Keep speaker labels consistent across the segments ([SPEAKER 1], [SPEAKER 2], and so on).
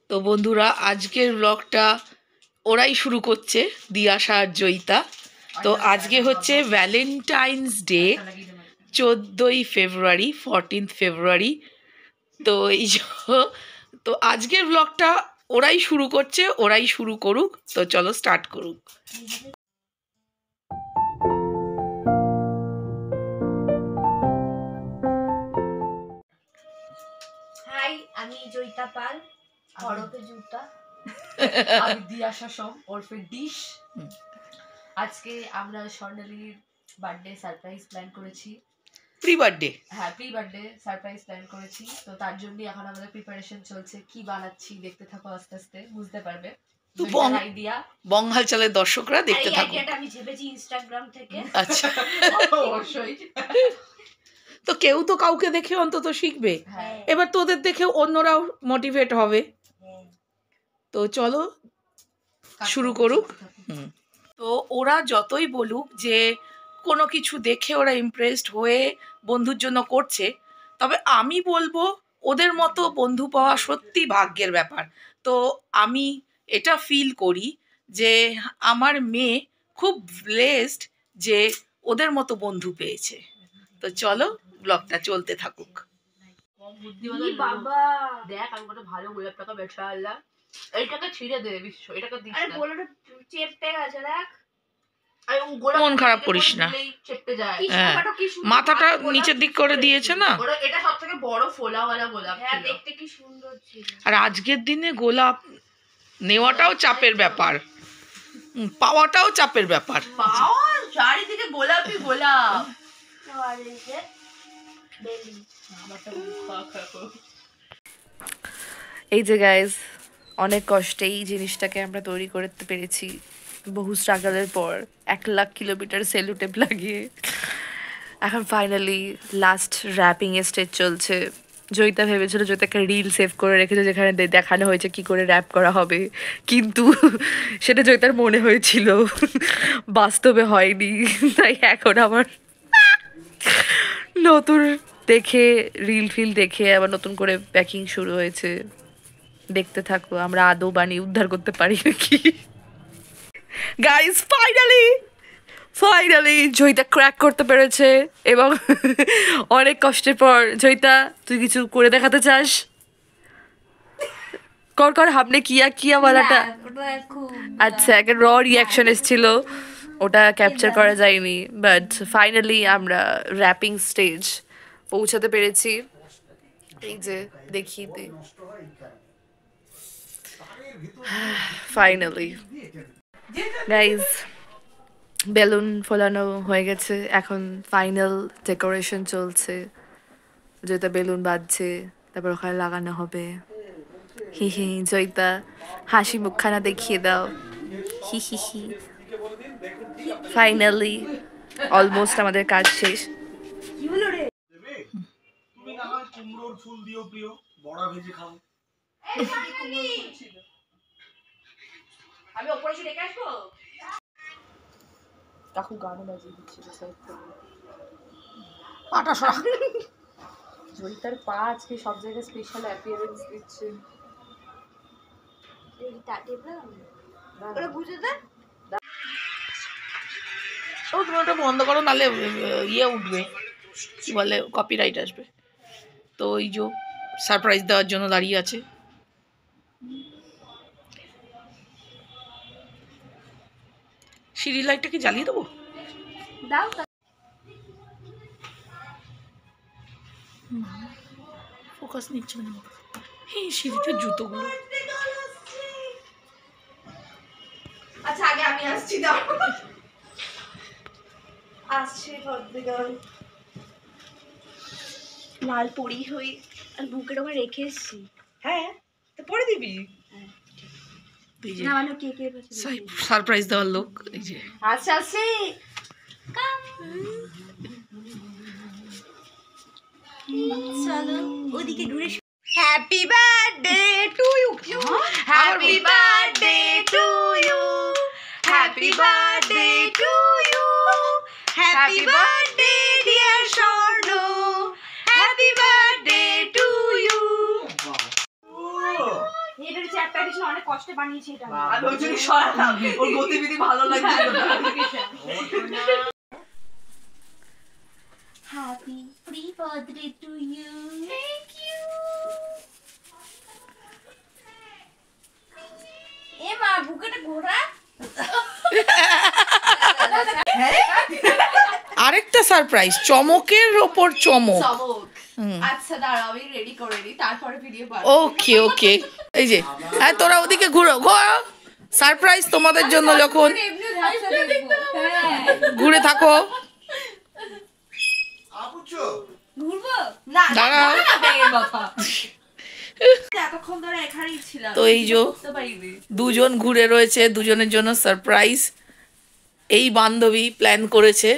[SPEAKER 1] তো বন্ধুরা আজকের ব্লগটা ওরাই শুরু করছে, দিয়াশা আর জয়িতা। তো আজকে হচ্ছে ভ্যালেন্টাইন্স ডে, 14ই ফেব্রুয়ারি, 14th ফেব্রুয়ারি। তো এই তো আজকের ব্লগটা ওরাই শুরু করছে, ওরাই শুরু করুক। তো চলো স্টার্ট করুক।
[SPEAKER 2] হাই, আমি জয়িতা পাল, ওরফে জুতা।
[SPEAKER 3] আমি দিয়াশা সোম, ওরফে ডিশ। আজকে আমরা স্বর্ণালীর বার্থডে সারপ্রাইজ প্ল্যান করেছি।
[SPEAKER 1] প্রি বার্থডে,
[SPEAKER 3] হ্যাঁ, প্রি বার্থডে সারপ্রাইজ প্ল্যান করেছি। তো তার জন্য এখন আমাদের প্রিপারেশন চলছে। কি বানাচ্ছি দেখতে থাকো, আস্তে আস্তে বুঝতে পারবে। আইডিয়া
[SPEAKER 1] বঙ্গাল চালের দর্শকরা দেখতে থাকো।
[SPEAKER 2] আইডিয়াটা আমি ঝেপেছি ইনস্টাগ্রাম থেকে।
[SPEAKER 1] আচ্ছা,
[SPEAKER 3] অবশ্যই।
[SPEAKER 1] তো কেউ তো কাউকে দেখে অন্তত শিখবে। এবার তোদের দেখে অন্যরাও মোটিভেট হবে। তো চলো শুরু করুক। তো ওরা যতই বলুক যে কোনো কিছু দেখে ওরা ইমপ্রেসড হয়ে বন্ধুর জন্য করছে, তবে আমি বলবো ওদের মতো বন্ধু পাওয়া সত্যি ভাগ্যের ব্যাপার। তো আমি এটা ফিল করি যে আমার মেয়ে খুব ব্লেসড যে ওদের মতো বন্ধু পেয়েছে। তো চলো ব্লগটা চলতে থাকুক।
[SPEAKER 2] বাবা
[SPEAKER 3] দেখ, আমি কত ভালো গোলাপ টাকা ব্যবসা আল্লাহ। এইটাকে ছিঁড়ে দে বিশ্ব, এটাকে দিস
[SPEAKER 2] আরে
[SPEAKER 3] না।
[SPEAKER 2] বলটা চেপে গেছে দেখ।
[SPEAKER 1] মন খারাপ করিস না।
[SPEAKER 3] চেপে যায়।
[SPEAKER 1] হ্যাঁ, মাথাটা নিচের দিক করে দিয়েছে না।
[SPEAKER 3] এটা সবথেকে বড় ফোলাওয়ালা গোলাপ।
[SPEAKER 2] হ্যাঁ, দেখতে কি সুন্দর ছিল।
[SPEAKER 1] আর আজকের দিনে গোলাপ নেওয়াটাও চাপের ব্যাপার, পাওয়াটাও চাপের ব্যাপার।
[SPEAKER 3] পাওয়া চারিদিকে গোলাপই গোলাপ।
[SPEAKER 2] আর এই যে বেলি।
[SPEAKER 4] এই যে গাইজ, অনেক কষ্টে এই জিনিসটাকে আমরা তৈরি করতে পেরেছি, বহু স্ট্রাগলের পর 1,00,000 কিলোমিটার সেলুটেপ লাগিয়ে। এখন ফাইনালি লাস্ট র্যাপিং এর স্টেজ চলছে। জয়িতা ভেবেছিল জয়িতাকে রিল সেভ করে রেখেছে যেখানে দেখানো হয়েছে কি করে র্যাপ করা হবে, কিন্তু সেটা জয়িতার মনে হয়েছিল, বাস্তবে হয়নি। তাই এখন আমার নতুন দেখে রিল ফিল দেখে আবার নতুন করে প্যাকিং শুরু হয়েছে। দেখতে থাকো আমরা আদৌ বানিয়ে উদ্ধার করতে পারি নাকি। গাইস, ফাইনালি জয়িতা ক্র্যাক করতে পেরেছে, এবং অনেক কষ্টের পর। জয়িতা, তুই কিছু করে দেখাতে চাস? কর হামনে কিয়া বলাটা। আচ্ছা, একটা র রিয়াকশন এসেছিল, ওটা ক্যাপচার করা যায়নি। বাট ফাইনালি আমরা র্যাপিং স্টেজ পৌঁছাতে পেরেছি। এই যে দেখিয়ে দে, ফাইনালি গাইজ বেলুন ফোলানো হয়ে গেছে, এখন ফাইনাল ডেকোরেশন চলছে। জয়িতা বেলুন বাজছে, তারপর ওখানে লাগানো হবে। হি হি, জয়িতা হাসি মুখখানা দেখিয়ে দাও, হি হি হি। ফাইনালি অলমোস্ট আমাদের কাজ শেষ।
[SPEAKER 2] কি হলো রে?
[SPEAKER 5] তুমি না হয় কুমড়োর ফুল দিও প্রিয়, বড়া ভেজে খাও।
[SPEAKER 3] আমি ওপরে এসে ডেকে আসবো।
[SPEAKER 4] কাকু গানও বাজিয়ে দিচ্ছিল সাইড থেকে।
[SPEAKER 1] পাটা সরা।
[SPEAKER 4] জয়িতার পা আজকে সব জায়গায় স্পেশাল অ্যাপিয়ারেন্স দিচ্ছে।
[SPEAKER 2] এই টাটেবলা ওরা বুঝে দে।
[SPEAKER 1] ও তুমি ওটা বন্ধ করো, নাহলে ইয়ে উঠবে, কি বলে, কপিরাইট আসবে। তো ওই যে সারপ্রাইজ দেওয়ার জন্য দাঁড়িয়ে আছে। সিঁড়ি লাইটটা কি জ্বালিয়ে দেবো?
[SPEAKER 2] দাও।
[SPEAKER 1] ফোকাস নিচ্ছে না। এই সিঁড়িতে জুতোগুলো।
[SPEAKER 2] আচ্ছা, আগে আমি আসছি, দাও। আসছে ভদ্রগণ, লাল পরি হই আর বুকের ওপর রেখে এসছি।
[SPEAKER 4] হ্যাঁ, তো পরে দিবি।
[SPEAKER 2] না মানে কে
[SPEAKER 1] সারপ্রাইজ দেওয়ার লোক এই যে।
[SPEAKER 2] আচ্ছা আসছি। চলো ওদিকে ঘুরে। Happy birthday to you, happy birthday to you, happy birthday to you, happy birthday dear Swarna, happy birthday to প্যাডিশন অনেক কষ্টে বানিয়েছি এটা আমি।
[SPEAKER 3] আমি ওই জন্য সরালাম, ওর গতিবিধি ভালো লাগছিল না।
[SPEAKER 2] Happy pre birthday to you. Thank you. এ মা বুকেটা ঘোরা।
[SPEAKER 1] আরেকটা সারপ্রাইজ, চমকের ওপর চমক।
[SPEAKER 3] চমক। আচ্ছা দাঁড়াও, আমি রেডি করে নিই, তারপরে ভিডিও বানাবো।
[SPEAKER 1] ওকে ওকে, এই যে হ্যাঁ তোরা ওদিকে ঘুরো ঘোরো, সারপ্রাইজ তোমাদের জন্য যখন ঘুরে থাকো।
[SPEAKER 5] আপুচো
[SPEAKER 2] ঘুরবো
[SPEAKER 3] না
[SPEAKER 1] দাঁড়াও।
[SPEAKER 3] বাবা, এতক্ষণ ধরে এখানেই ছিলাম,
[SPEAKER 1] তো এই যে
[SPEAKER 3] বুঝতে পারিনি।
[SPEAKER 1] দুজন ঘুরে রয়েছে, দুজনের জন্য সারপ্রাইজ এই বান্ধবী প্ল্যান করেছে।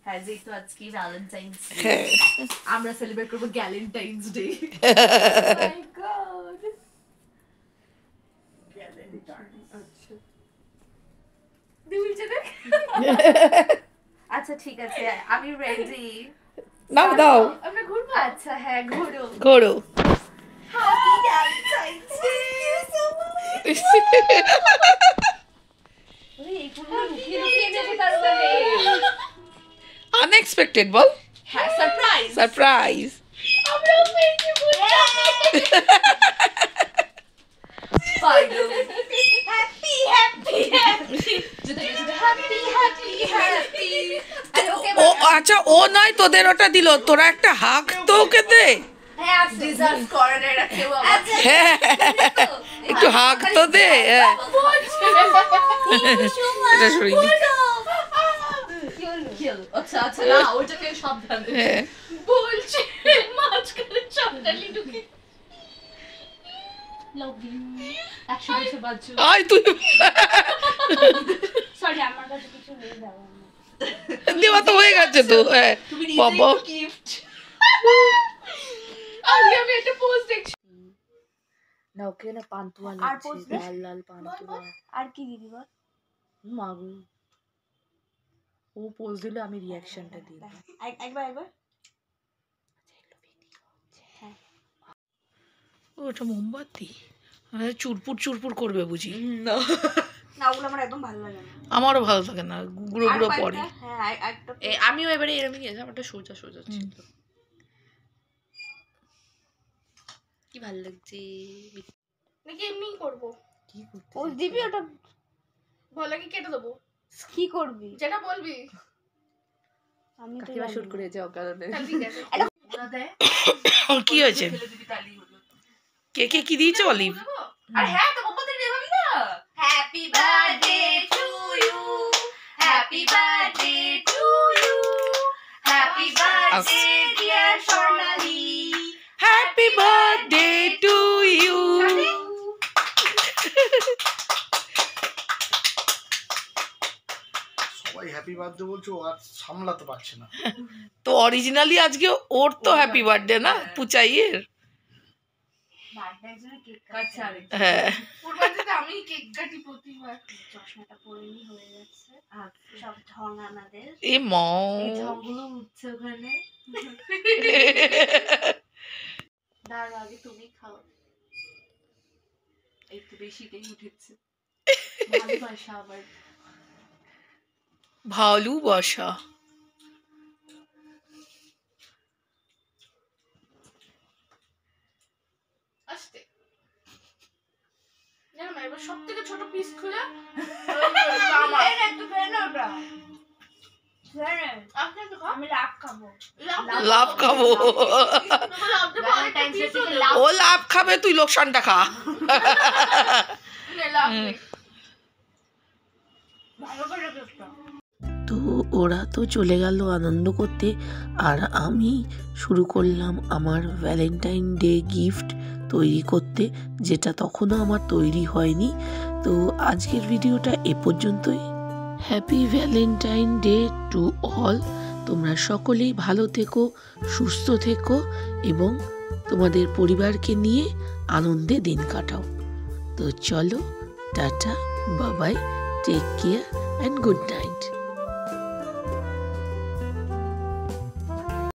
[SPEAKER 3] হ্যাঁ, যেহেতু আজকে ভ্যালেন্টাইন্স ডে,
[SPEAKER 1] হ্যাঁ
[SPEAKER 3] আমরা সেলিব্রেট করবো গ্যালেন্টাইন্স ডে।
[SPEAKER 2] মাই গড।
[SPEAKER 3] আচ্ছা ঠিক আছে, আমি রেডি।
[SPEAKER 1] নাও দাও,
[SPEAKER 3] আমরা ঘুরবো? আচ্ছা হ্যাঁ, ঘুরো।
[SPEAKER 1] ঘোরো।
[SPEAKER 3] Happy Valentine's Day.
[SPEAKER 2] এই ফুলগুলো লুকিয়ে লুকিয়ে এনেছে তার মানে।
[SPEAKER 1] আনএক্সপেক্টেড বল,
[SPEAKER 3] হ্যাঁ, সারপ্রাইজ।
[SPEAKER 1] সারপ্রাইজ।
[SPEAKER 2] আমরাও পেয়েছি ফুলটা। Happy happy happy. Happy happy happy. আরে ওকে
[SPEAKER 1] ও আচ্ছা, ও নয় তোদের ওটা দিল, তোরা একটা হাক তো ওকে দে।
[SPEAKER 2] হ্যাঁ আসলে
[SPEAKER 3] ডিজার্ভ করে না এটা কেউ আমার।
[SPEAKER 1] হ্যাঁ একটু হাক তো দে। হ্যাঁ এটা সরিয়ে দি।
[SPEAKER 3] কি হলো? আচ্ছা আচ্ছা, না ওটাকে সাবধানে
[SPEAKER 1] হ্যাঁ
[SPEAKER 2] বলছে মাঝখানে চন্ডালি ঢুকে। Love you.
[SPEAKER 3] 100 বছর বাঁচো।
[SPEAKER 1] আয় তুই
[SPEAKER 2] সরি আমার কাছে কিছু নেই দাও।
[SPEAKER 1] দেওয়া তো হয়ে গেছে তো। হ্যাঁ
[SPEAKER 3] তুমি
[SPEAKER 1] বাবা
[SPEAKER 3] নিজেই গিফট।
[SPEAKER 2] আজকে আমি একটা পোস্ট দেখছি।
[SPEAKER 3] না ওকে না পান্তুয়া
[SPEAKER 2] আর
[SPEAKER 3] লাগছে,
[SPEAKER 2] post
[SPEAKER 3] লাল লাল পান্তুয়া।
[SPEAKER 2] আর কি দিদি বল?
[SPEAKER 3] মাগু, ও পোজ দিলে আমি রিঅ্যাকশনটা দিই।
[SPEAKER 2] একবার
[SPEAKER 1] ওটা মোমবাতি চুরপুর চুরপুর করবে বুঝি।
[SPEAKER 3] না
[SPEAKER 2] না ওগুলো আমার একদম ভালো লাগে না।
[SPEAKER 1] আমারও ভালো থাকে না, গুঁড়ো গুঁড়ো
[SPEAKER 2] আর
[SPEAKER 1] পড়ে।
[SPEAKER 2] কয়েকটা, হ্যাঁ একটা
[SPEAKER 3] আমিও এবারে এরকমই গেছি, আমারটা সোজা সোজা ছিল। কি ভালো লাগছে।
[SPEAKER 2] নাকি এমনি করব।
[SPEAKER 3] কি করতে
[SPEAKER 2] পোস্ট দিবি ওটা
[SPEAKER 6] ভালো কি কেটে দেবো,
[SPEAKER 2] কি করবি?
[SPEAKER 6] যেটা বলবি।
[SPEAKER 2] আমি তো
[SPEAKER 3] কাকিমা শুট করে যাও কারণে
[SPEAKER 6] তাহলে ঠিক আছে।
[SPEAKER 3] ওরা দেয়
[SPEAKER 1] কি হয়েছে?
[SPEAKER 3] ফেলে দিবি তালি হলো।
[SPEAKER 1] কে কে কি দিয়েছে অলিভ?
[SPEAKER 3] আর হ্যাঁ, তো মোমবাতি নেভাবি না। Happy birthday to you, happy birthday to you, happy birthday dear Sonali,
[SPEAKER 1] happy birthday to you.
[SPEAKER 5] সবাই হ্যাপি বার্থডে বলছো, ও আর সামলাতে পারছে না।
[SPEAKER 1] তো অরিজিনালি আজকে ওর তো হ্যাপি বার্থডে না, পুচাইয়ের।
[SPEAKER 2] বার্থডের জন্য কেক
[SPEAKER 3] আচ্ছা আরেকটা।
[SPEAKER 1] হ্যাঁ
[SPEAKER 6] পূর্বাঞ্চলে আমি কেক কাটি প্রতিবার।
[SPEAKER 2] চশমাটা পরেই হয়ে যাচ্ছে। আর সব ঢং আমাদের।
[SPEAKER 1] এ মও
[SPEAKER 3] এই ঢংগুলো উঠছে ওখানে। দাঁড়া আগে তুমি খাও, একটু বেশিটাই উঠেছে। ভালোবাসা আবার।
[SPEAKER 1] ভালোবাসা।
[SPEAKER 6] আসতে জানো না, এবার সব থেকে ছোট পিস খুলে
[SPEAKER 2] একটু ফেলে না ওটা।
[SPEAKER 6] আপনি একটু খাও।
[SPEAKER 2] আমি লাভ খাবো।
[SPEAKER 1] লাভ খাবো।
[SPEAKER 2] ভ্যালেন্টাইন্স ডে থেকে লাভ।
[SPEAKER 1] ও লাভ খাবে, তুই লোকসানটা খা।
[SPEAKER 6] লাভ নেই।
[SPEAKER 2] ভালো করে কেকটা।
[SPEAKER 7] তো ওরা তো চলে গেল আনন্দ করতে, আর আমি শুরু করলাম আমার ভ্যালেন্টাইন ডে গিফট তৈরি করতে, যেটা তখনও আমার তৈরি হয়নি। তো আজকের ভিডিওটা এ পর্যন্তই। Happy Valentine day to all. তোমরা সকলেই ভালো থেকো, সুস্থ থেকো এবং তোমাদের পরিবারকে নিয়ে আনন্দে দিন কাটাও। তো চলো, টাটা, বাবাই, take care and good night.